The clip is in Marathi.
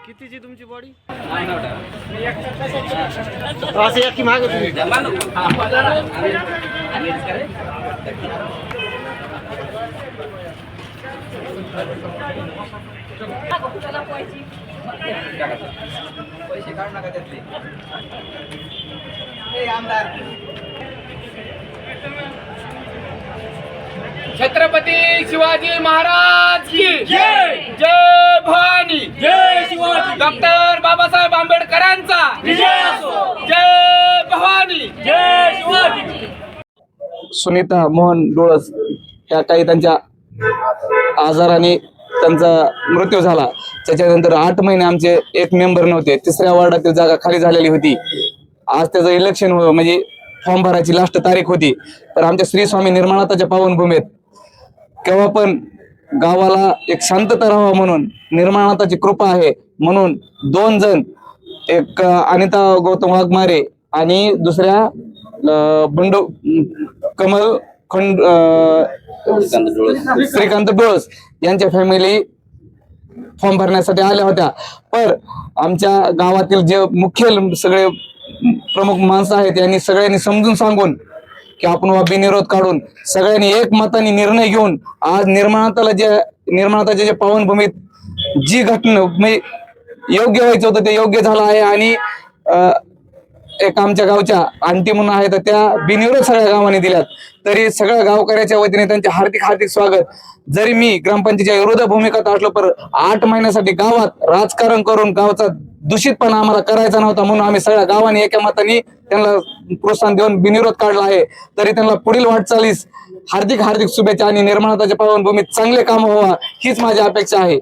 कितीची तुमची बॉडी असं या की मागे तुम्ही पैसे काढ नका त्यातले आमदार छत्रपती शिवाजी महाराज की जय जय भवानी जय शिवाजी डॉक्टर बाबासाहेब आंबेडकरांचा विजय असो जय भवानी जय शिवाजी सुनीता मोहन डोळस ह्या काही त्यांच्या आजाराने त्यांचा मृत्यू झाला. त्याच्यानंतर 8 महिने आमचे एक मेंबर नव्हते. 3ऱ्या वॉर्डातील जागा खाली झालेली होती. आज त्याचं इलेक्शन म्हणजे फॉर्म भरायची लास्ट तारीख होती. तर आमच्या श्री स्वामी निर्माणाताच्या पावनभूमीत केव्हा पण गावाला एक शांतता राहावा म्हणून निर्माणाताची कृपा आहे म्हणून 2 जण, एक अनिता गौतम वाघमारे आणि दुसऱ्या बंडू कमल खंड श्रीकांत डोळस यांच्या फॅमिली फॉर्म भरण्यासाठी आल्या होत्या. पण आमच्या गावातील जे मुख्य सगळे प्रमुख माणसं आहेत यांनी सगळ्यांनी समजून सांगून की आपण बिनविरोध काढून सगळ्यांनी एकमताने निर्णय घेऊन आज निर्माणाताच्या जे पावनभूमीत जी घटना म्हणजे योग्य व्हायचं होतं ते योग्य झालं आहे. आणि एक आमच्या गावच्या आंटी म्हणून आहेत त्या बिनविरोध सगळ्या गावांनी दिल्यात. तरी सगळ्या गावकऱ्याच्या वतीने त्यांचे हार्दिक हार्दिक स्वागत. जरी मी ग्रामपंचायतीच्या विरोध भूमिकेत असलो पण 8 महिन्यासाठी गावात राजकारण करून गावचा दूषितपणा आम्हाला करायचा नव्हता म्हणून आम्ही सगळ्या गावांनी एका मताने त्यांना प्रोत्साहन देऊन बिनविरोध काढला आहे. तरी त्यांना पुढील वाटचालीस हार्दिक हार्दिक शुभेच्छा आणि निर्माणाताच्या पावनभूमीत चांगले काम व्हावा हीच माझी अपेक्षा आहे.